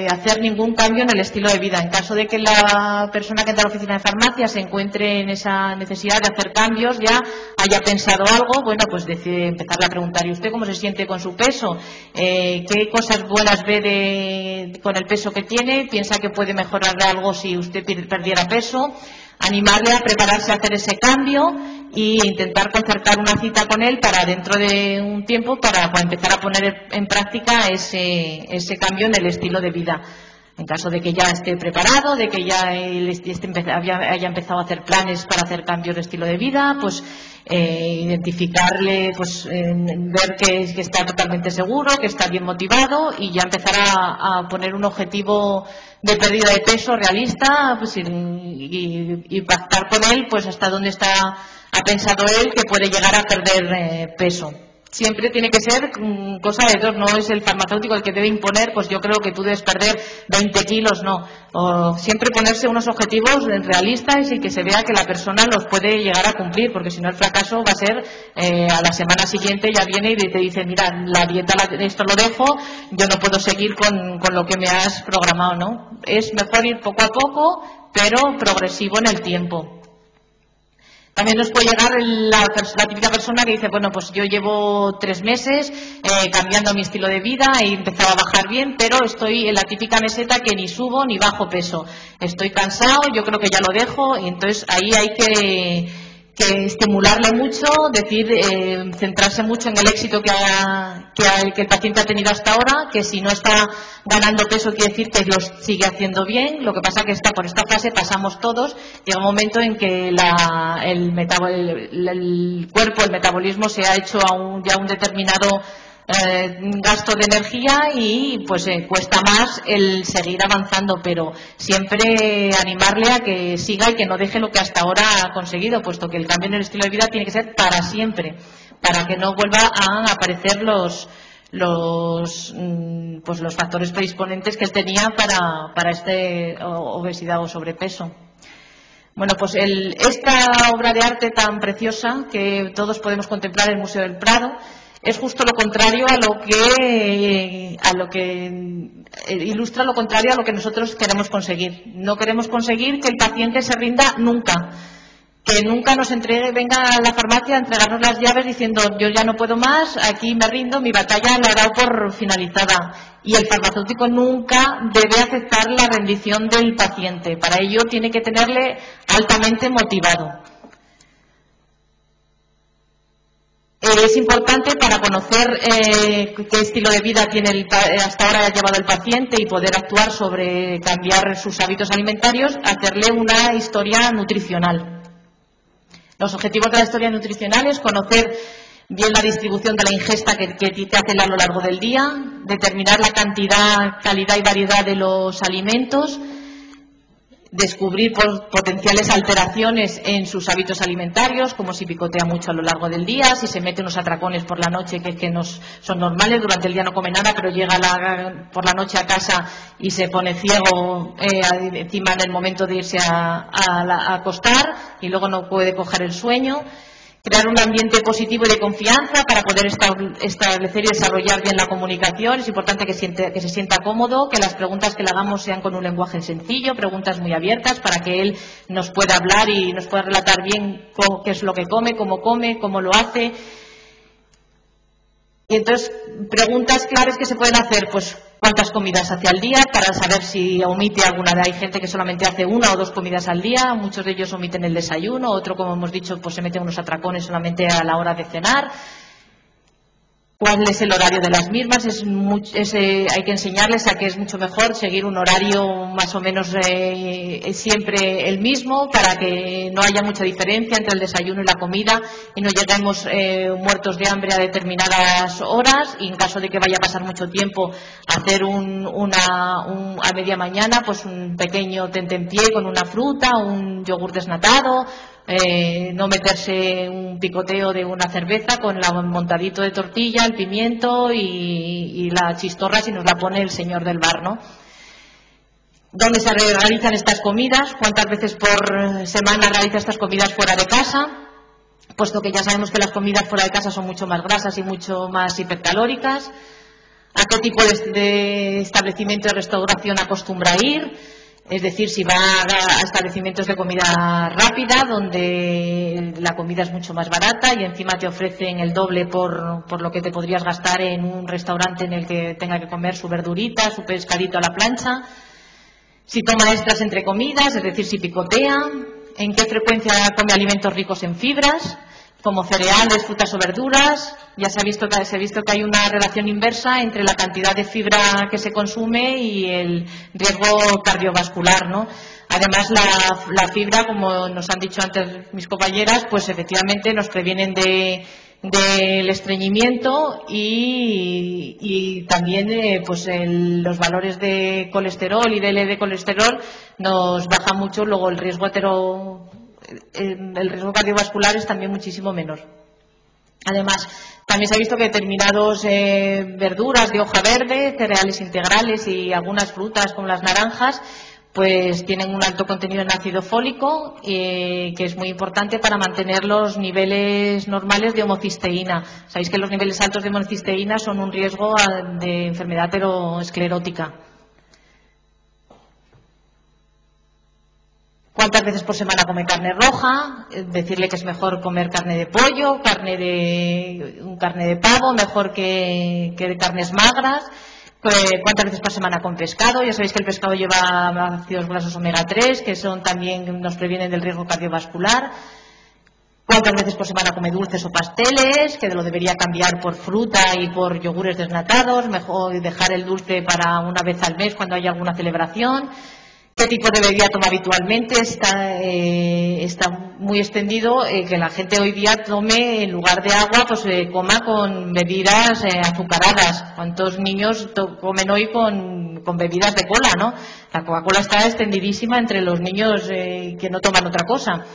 hacer ningún cambio en el estilo de vida. En caso de que la persona que entra a la oficina de farmacia se encuentre en esa necesidad de hacer cambios, ya haya pensado algo, bueno, pues decide empezarle a preguntar, ¿y usted cómo se siente con su peso? ¿Qué cosas buenas ve con el peso que tiene? ¿Piensa que puede mejorarle algo si usted perdiera peso? Animarle a prepararse a hacer ese cambio e intentar concertar una cita con él para dentro de un tiempo para empezar a poner en práctica ese cambio en el estilo de vida. En caso de que ya esté preparado, de que ya haya empezado a hacer planes para hacer cambios de estilo de vida, pues identificarle, pues ver que está totalmente seguro, que está bien motivado y ya empezar a poner un objetivo de pérdida de peso realista, pues, y pactar con él pues hasta dónde ha pensado él que puede llegar a perder peso. Siempre tiene que ser cosa de dos, no es el farmacéutico el que debe imponer, pues yo creo que tú debes perder 20 kilos, no. O siempre ponerse unos objetivos realistas y que se vea que la persona los puede llegar a cumplir, porque si no el fracaso va a ser a la semana siguiente ya viene y te dice, mira, la dieta esto lo dejo, yo no puedo seguir con lo que me has programado, ¿no? Es mejor ir poco a poco, pero progresivo en el tiempo. También nos puede llegar la típica persona que dice, bueno, pues yo llevo 3 meses cambiando mi estilo de vida, he empezado a bajar bien, pero estoy en la típica meseta que ni subo ni bajo peso. Estoy cansado, yo creo que ya lo dejo, y entonces ahí hay que estimularle mucho, centrarse mucho en el éxito que el paciente ha tenido hasta ahora, que si no está ganando peso quiere decir que lo sigue haciendo bien. Lo que pasa que por esta fase pasamos todos, llega un momento en que el cuerpo, el metabolismo se ha hecho ya un determinado gasto de energía y pues cuesta más el seguir avanzando, pero siempre animarle a que siga y que no deje lo que hasta ahora ha conseguido, puesto que el cambio en el estilo de vida tiene que ser para siempre, para que no vuelva a aparecer los factores predisponentes que él tenía para obesidad o sobrepeso. Bueno, pues esta obra de arte tan preciosa que todos podemos contemplar en el Museo del Prado es justo lo contrario a lo que ilustra lo contrario a lo que nosotros queremos conseguir. No queremos conseguir que el paciente se rinda nunca, que nunca nos venga a la farmacia a entregarnos las llaves diciendo yo ya no puedo más, aquí me rindo, mi batalla la he dado por finalizada. Y el farmacéutico nunca debe aceptar la rendición del paciente. Para ello tiene que tenerle altamente motivado. Es importante para conocer qué estilo de vida tiene hasta ahora ha llevado el paciente y poder actuar sobre cambiar sus hábitos alimentarios, hacerle una historia nutricional. Los objetivos de la historia nutricional es conocer bien la distribución de la ingesta que te hacen a lo largo del día, determinar la cantidad, calidad y variedad de los alimentos, descubrir potenciales alteraciones en sus hábitos alimentarios, como si picotea mucho a lo largo del día, si se mete unos atracones por la noche que son normales, durante el día no come nada, pero llega por la noche a casa y se pone ciego encima en el momento de irse a acostar y luego no puede coger el sueño. Crear un ambiente positivo y de confianza para poder establecer y desarrollar bien la comunicación. Es importante que se sienta cómodo, que las preguntas que le hagamos sean con un lenguaje sencillo, preguntas muy abiertas para que él nos pueda hablar y nos pueda relatar bien qué es lo que come, cómo lo hace. Y entonces, preguntas claves que se pueden hacer, pues cuántas comidas hace al día para saber si omite alguna. Hay gente que solamente hace 1 o 2 comidas al día, muchos de ellos omiten el desayuno, otro, como hemos dicho, pues se mete unos atracones solamente a la hora de cenar. ¿Cuál es el horario de las mismas? Hay que enseñarles a que es mucho mejor seguir un horario más o menos siempre el mismo para que no haya mucha diferencia entre el desayuno y la comida y no lleguemos muertos de hambre a determinadas horas, y en caso de que vaya a pasar mucho tiempo hacer a media mañana pues un pequeño tentempié con una fruta, un yogur desnatado. No meterse un picoteo de una cerveza con el montadito de tortilla, el pimiento y la chistorra si nos la pone el señor del bar, ¿no? ¿Dónde se realizan estas comidas? ¿Cuántas veces por semana realiza estas comidas fuera de casa? Puesto que ya sabemos que las comidas fuera de casa son mucho más grasas y mucho más hipercalóricas. ¿A qué tipo de establecimiento de restauración acostumbra ir? Es decir, si va a establecimientos de comida rápida, donde la comida es mucho más barata y encima te ofrecen el doble por lo que te podrías gastar en un restaurante en el que tenga que comer su verdurita, su pescadito a la plancha. Si toma extras entre comidas, es decir, si picotea. En qué frecuencia come alimentos ricos en fibras, como cereales, frutas o verduras. Ya se ha visto que hay una relación inversa entre la cantidad de fibra que se consume y el riesgo cardiovascular, ¿no? Además, la fibra, como nos han dicho antes mis compañeras, pues efectivamente nos previenen del estreñimiento y también pues los valores de colesterol y de LDL colesterol nos baja mucho, luego el riesgo cardiovascular es también muchísimo menor. Además, también se ha visto que determinados verduras de hoja verde, cereales integrales y algunas frutas como las naranjas, pues tienen un alto contenido en ácido fólico, que es muy importante para mantener los niveles normales de homocisteína. Sabéis que los niveles altos de homocisteína son un riesgo de enfermedad aterosclerótica. cuántas veces por semana come carne roja, decirle que es mejor comer carne de pollo, carne de pavo, mejor que carnes magras. Cuántas veces por semana con pescado. Ya sabéis que el pescado lleva ácidos grasos omega 3, que también nos previenen del riesgo cardiovascular. Cuántas veces por semana come dulces o pasteles, que lo debería cambiar por fruta y por yogures desnatados, mejor dejar el dulce para una vez al mes cuando haya alguna celebración. ¿Qué tipo de bebida toma habitualmente? Está muy extendido que la gente hoy día tome, en lugar de agua, pues coma con bebidas azucaradas. ¿Cuántos niños comen hoy con bebidas de cola, no? La Coca-Cola está extendidísima entre los niños que no toman otra cosa.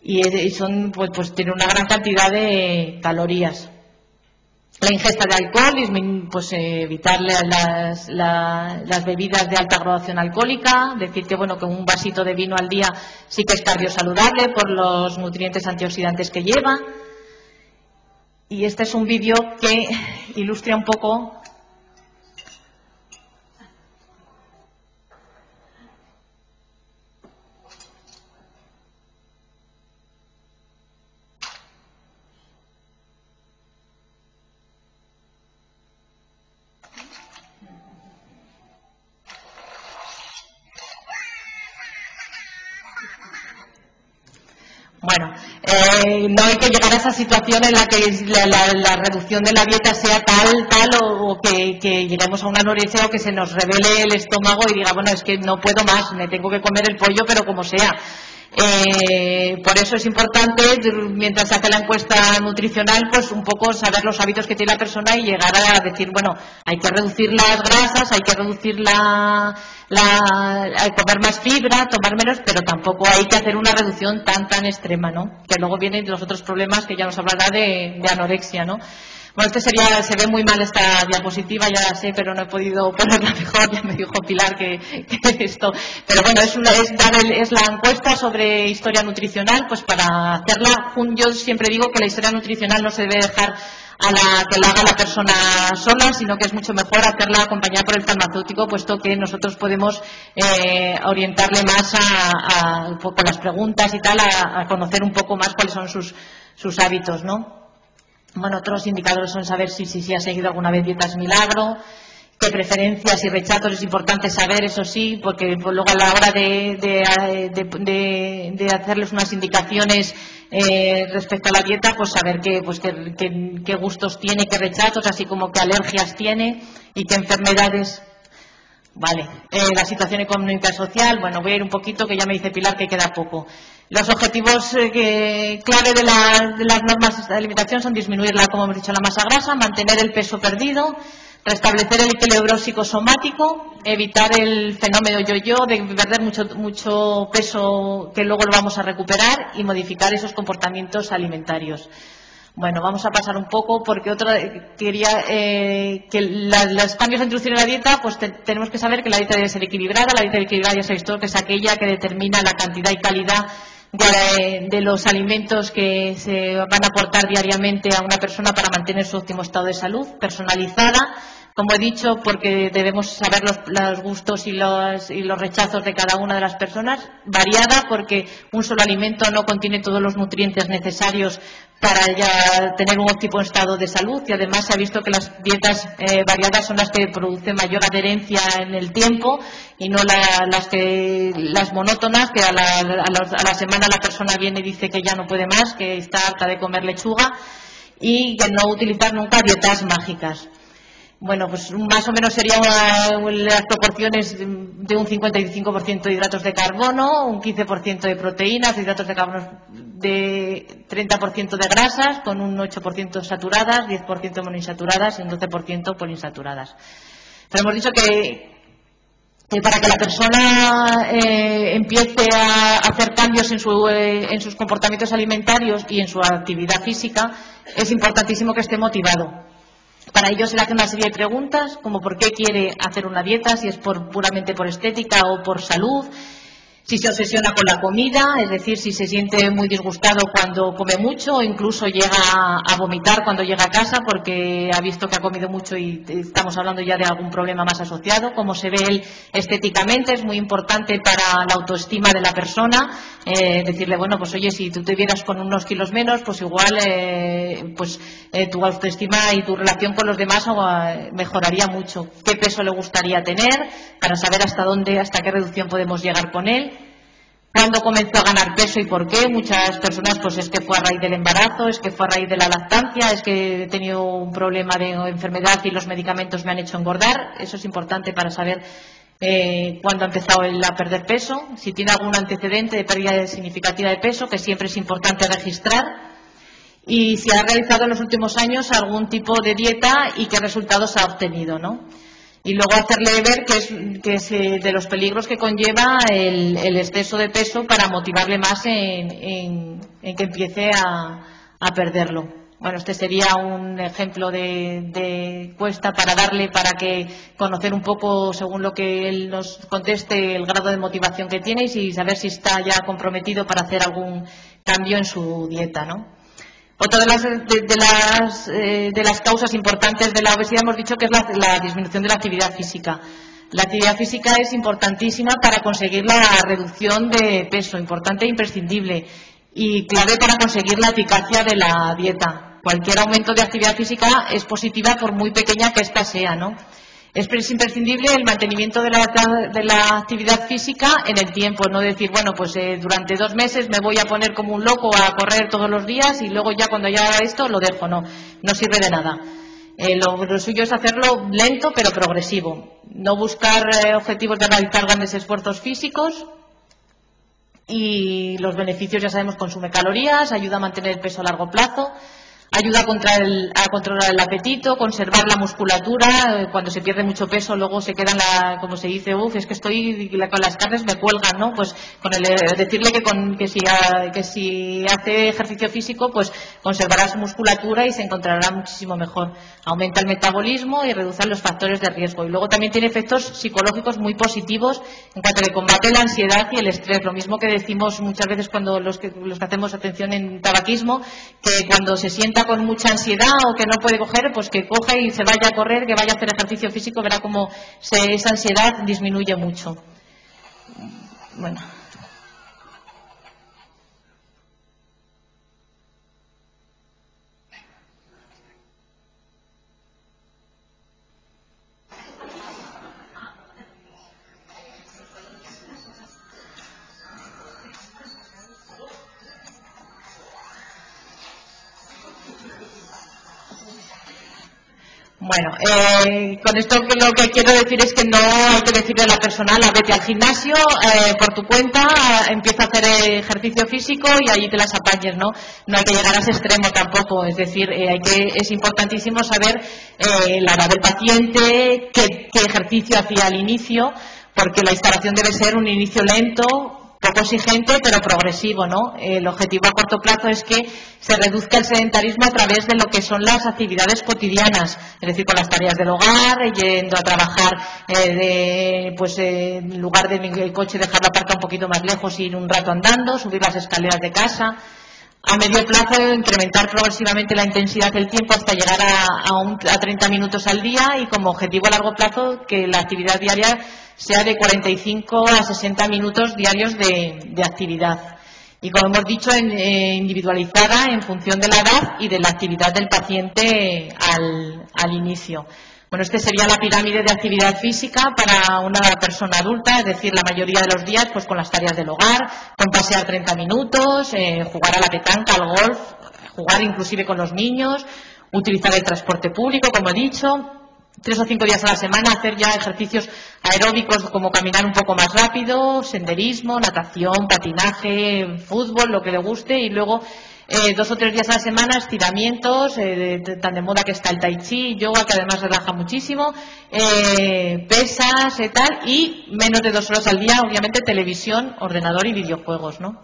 Y son, pues tiene una gran cantidad de calorías. La ingesta de alcohol, pues evitar las bebidas de alta graduación alcohólica, decir que bueno, que un vasito de vino al día sí que es cardiosaludable por los nutrientes antioxidantes que lleva. Y este es un vídeo que ilustra un poco. Bueno, no hay que llegar a esa situación en la que la reducción de la dieta sea tal o que lleguemos a una anorexia o que se nos revele el estómago y diga, bueno, es que no puedo más, me tengo que comer el pollo, pero como sea. Por eso es importante, mientras se hace la encuesta nutricional, pues un poco saber los hábitos que tiene la persona y llegar a decir, bueno, hay que reducir las grasas, hay que reducir hay que comer más fibra, tomar menos, pero tampoco hay que hacer una reducción tan extrema, ¿no? Que luego vienen los otros problemas que ya nos hablará de anorexia, ¿no? Bueno, se ve muy mal esta diapositiva, ya la sé, pero no he podido ponerla mejor, ya me dijo Pilar que esto. Pero bueno, es la encuesta sobre historia nutricional, pues para hacerla, yo siempre digo que la historia nutricional no se debe dejar que la haga la persona sola, sino que es mucho mejor hacerla acompañada por el farmacéutico, puesto que nosotros podemos orientarle más con las preguntas y tal, a conocer un poco más cuáles son sus hábitos, ¿no? Bueno, otros indicadores son saber si ha seguido alguna vez dietas milagro, qué preferencias y rechazos es importante saber, eso sí, porque pues, luego a la hora de hacerles unas indicaciones respecto a la dieta, pues saber qué gustos tiene, qué rechazos, así como qué alergias tiene y qué enfermedades. Vale, la situación económica y social, bueno, voy a ir un poquito, que ya me dice Pilar que queda poco. Los objetivos clave de las normas de alimentación son disminuir, como hemos dicho, la masa grasa, mantener el peso perdido, restablecer el equilibrio psicosomático, evitar el fenómeno yo-yo de perder mucho peso que luego lo vamos a recuperar y modificar esos comportamientos alimentarios. Bueno, vamos a pasar un poco porque quería que los cambios de introducción en la dieta, pues tenemos que saber que la dieta debe ser equilibrada. La dieta equilibrada, ya sabéis todo, que es aquella que determina la cantidad y calidad de los alimentos que se van a aportar diariamente a una persona para mantener su óptimo estado de salud, personalizada, como he dicho, porque debemos saber los gustos y los rechazos de cada una de las personas, variada, porque un solo alimento no contiene todos los nutrientes necesarios para ya tener un óptimo estado de salud, y además se ha visto que las dietas variadas son las que producen mayor adherencia en el tiempo y no las monótonas, que a la semana la persona viene y dice que ya no puede más, que está harta de comer lechuga, y que no utilizar nunca dietas mágicas. Bueno, pues más o menos serían las proporciones de un 55% de hidratos de carbono, un 15% de proteínas, de hidratos de carbono, de 30% de grasas, con un 8% saturadas, 10% monoinsaturadas y un 12% poliinsaturadas. Pero hemos dicho que para que la persona empiece a hacer cambios en sus comportamientos alimentarios y en su actividad física, es importantísimo que esté motivado. Para ello se le hace una serie de preguntas, como por qué quiere hacer una dieta, si es puramente por estética o por salud, Si se obsesiona con la comida, es decir, si se siente muy disgustado cuando come mucho o incluso llega a vomitar cuando llega a casa porque ha visto que ha comido mucho y estamos hablando ya de algún problema más asociado. Cómo se ve él estéticamente es muy importante para la autoestima de la persona. Decirle, bueno, pues oye, si tú te vieras con unos kilos menos, pues igual tu autoestima y tu relación con los demás mejoraría mucho. ¿Qué peso le gustaría tener? Para saber hasta qué reducción podemos llegar con él. ¿Cuándo comenzó a ganar peso y por qué? Muchas personas, pues es que fue a raíz del embarazo, es que fue a raíz de la lactancia, es que he tenido un problema de enfermedad y los medicamentos me han hecho engordar. Eso es importante para saber cuándo ha empezado él a perder peso. Si tiene algún antecedente de pérdida significativa de peso, que siempre es importante registrar. Y si ha realizado en los últimos años algún tipo de dieta y qué resultados ha obtenido, ¿no? Y luego hacerle ver que es de los peligros que conlleva el exceso de peso para motivarle más en que empiece a perderlo. Bueno, este sería un ejemplo de encuesta para que conocer un poco, según lo que él nos conteste, el grado de motivación que tiene y saber si está ya comprometido para hacer algún cambio en su dieta, ¿no? Otra de las causas importantes de la obesidad hemos dicho que es la disminución de la actividad física. La actividad física es importantísima para conseguir la reducción de peso, importante e imprescindible, y clave para conseguir la eficacia de la dieta. Cualquier aumento de actividad física es positiva por muy pequeña que ésta sea, ¿no? Es imprescindible el mantenimiento de la actividad física en el tiempo, no decir, bueno, pues durante 2 meses me voy a poner como un loco a correr todos los días y luego ya cuando ya haga esto lo dejo, no sirve de nada. Lo suyo es hacerlo lento pero progresivo, no buscar objetivos de realizar grandes esfuerzos físicos. Y los beneficios, ya sabemos, consume calorías, ayuda a mantener el peso a largo plazo, ayuda a controlar el apetito, conservar la musculatura. Cuando se pierde mucho peso, luego se quedan, como se dice, es que estoy con las carnes me cuelgan, ¿no? Pues con decirle que si hace ejercicio físico, pues conservará su musculatura y se encontrará muchísimo mejor. Aumenta el metabolismo y reduce los factores de riesgo. Y luego también tiene efectos psicológicos muy positivos en cuanto le combate la ansiedad y el estrés. Lo mismo que decimos muchas veces cuando los que hacemos atención en tabaquismo, que cuando se sienta con mucha ansiedad o que no puede coger, pues que coja y se vaya a correr, que vaya a hacer ejercicio físico, verá cómo esa ansiedad disminuye mucho. Bueno. Bueno, con esto lo que quiero decir es que no hay que decirle a la persona, vete al gimnasio por tu cuenta, empieza a hacer ejercicio físico y allí te las apañes, ¿no? No hay que llegar a ese extremo tampoco, es decir, es importantísimo saber la edad del paciente, qué ejercicio hacía al inicio, porque la instalación debe ser un inicio lento, poco exigente pero progresivo, ¿no? El objetivo a corto plazo es que se reduzca el sedentarismo a través de lo que son las actividades cotidianas, es decir, con las tareas del hogar, yendo a trabajar, en lugar del coche dejarlo aparcado un poquito más lejos y ir un rato andando, subir las escaleras de casa. A medio plazo, incrementar progresivamente la intensidad del tiempo hasta llegar a 30 minutos al día y como objetivo a largo plazo que la actividad diaria sea de 45 a 60 minutos diarios de actividad. Y como hemos dicho, individualizada en función de la edad y de la actividad del paciente al inicio. Bueno, esta sería la pirámide de actividad física para una persona adulta, es decir, la mayoría de los días pues con las tareas del hogar, con pasear 30 minutos, jugar a la petanca, al golf, jugar inclusive con los niños, utilizar el transporte público, como he dicho, 3 o 5 días a la semana hacer ya ejercicios aeróbicos como caminar un poco más rápido, senderismo, natación, patinaje, fútbol, lo que le guste y luego 2 o 3 días a la semana, estiramientos, tan de moda que está el tai chi, yoga, que además relaja muchísimo, pesas y tal, y menos de 2 horas al día, obviamente, televisión, ordenador y videojuegos, ¿no?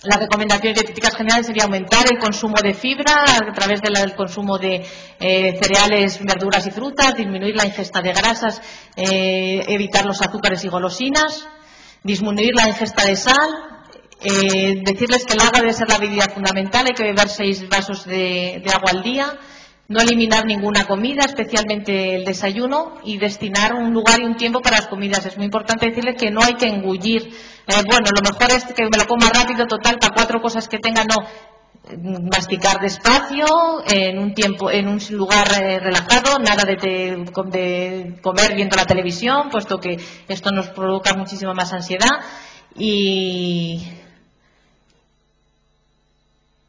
Las recomendaciones dietéticas generales sería aumentar el consumo de fibra a través del consumo de cereales, verduras y frutas, disminuir la ingesta de grasas, evitar los azúcares y golosinas, disminuir la ingesta de sal, decirles que el agua debe ser la bebida fundamental, hay que beber 6 vasos de agua al día, no eliminar ninguna comida, especialmente el desayuno, y destinar un lugar y un tiempo para las comidas. Es muy importante decirles que no hay que engullir. Bueno, lo mejor es que me lo coma rápido, total, para 4 cosas que tenga, no. Masticar despacio, en un lugar relajado, nada de comer viendo la televisión, puesto que esto nos provoca muchísima más ansiedad. Y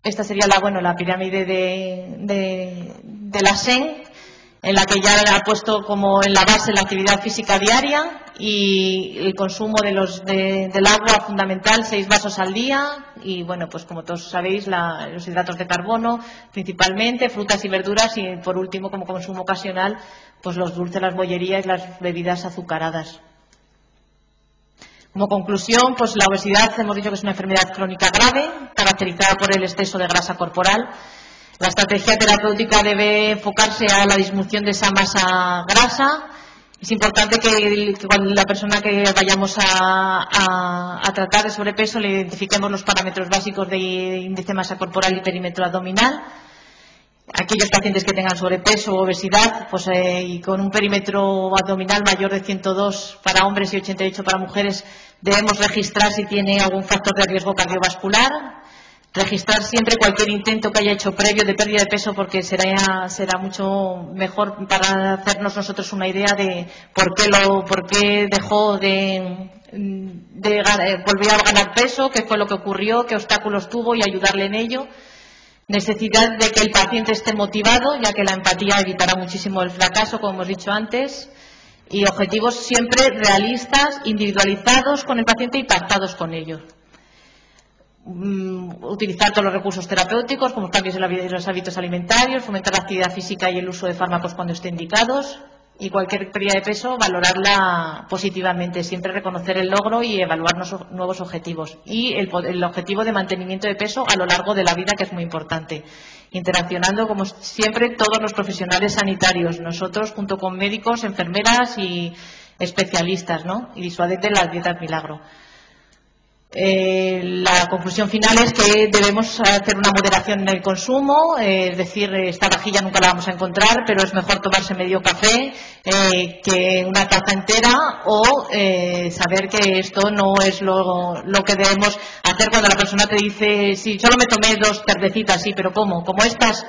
esta sería la pirámide de la SEN, en la que ya ha puesto como en la base la actividad física diaria y el consumo del agua fundamental, 6 vasos al día, y bueno, pues como todos sabéis, los hidratos de carbono principalmente, frutas y verduras, y por último, como consumo ocasional, pues los dulces, las bollerías y las bebidas azucaradas. Como conclusión, pues la obesidad hemos dicho que es una enfermedad crónica grave, caracterizada por el exceso de grasa corporal. La estrategia terapéutica debe enfocarse a la disminución de esa masa grasa. Es importante que cuando la persona que vayamos a tratar de sobrepeso le identifiquemos los parámetros básicos de índice de masa corporal y perímetro abdominal. Aquellos pacientes que tengan sobrepeso o obesidad, pues y con un perímetro abdominal mayor de 102 para hombres y 88 para mujeres, debemos registrar si tiene algún factor de riesgo cardiovascular. Registrar siempre cualquier intento que haya hecho previo de pérdida de peso, porque será mucho mejor para hacernos nosotros una idea de por qué dejó volvió a ganar peso, qué fue lo que ocurrió, qué obstáculos tuvo, y ayudarle en ello. Necesidad de que el paciente esté motivado, ya que la empatía evitará muchísimo el fracaso, como hemos dicho antes. Y objetivos siempre realistas, individualizados con el paciente y pactados con ellos. Utilizar todos los recursos terapéuticos, como cambios en los hábitos alimentarios, fomentar la actividad física y el uso de fármacos cuando estén indicados, y cualquier pérdida de peso, valorarla positivamente, siempre reconocer el logro y evaluar nuevos objetivos. Y el objetivo de mantenimiento de peso a lo largo de la vida, que es muy importante. Interaccionando, como siempre, todos los profesionales sanitarios, nosotros junto con médicos, enfermeras y especialistas, ¿no? Y disuadir de las dietas milagro. La conclusión final es que debemos hacer una moderación en el consumo, es decir, esta vajilla nunca la vamos a encontrar, pero es mejor tomarse medio café que una taza entera, o saber que esto no es lo que debemos hacer cuando la persona te dice, sí, solo me tomé 2 cervecitas, sí, pero ¿cómo? ¿Como estas?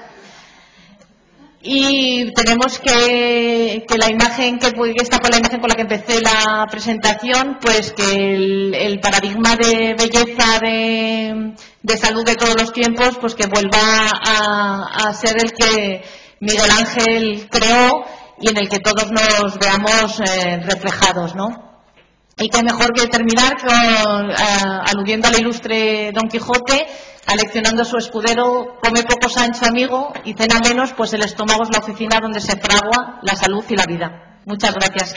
Y tenemos que la imagen esta fue la imagen con la que empecé la presentación, pues que el paradigma de belleza de salud de todos los tiempos, pues que vuelva a ser el que Miguel Ángel creó y en el que todos nos veamos reflejados, ¿no? Y qué mejor que terminar aludiendo al ilustre Don Quijote, aleccionando a su escudero: come poco, Sancho amigo, y cena menos, pues el estómago es la oficina donde se fragua la salud y la vida. Muchas gracias.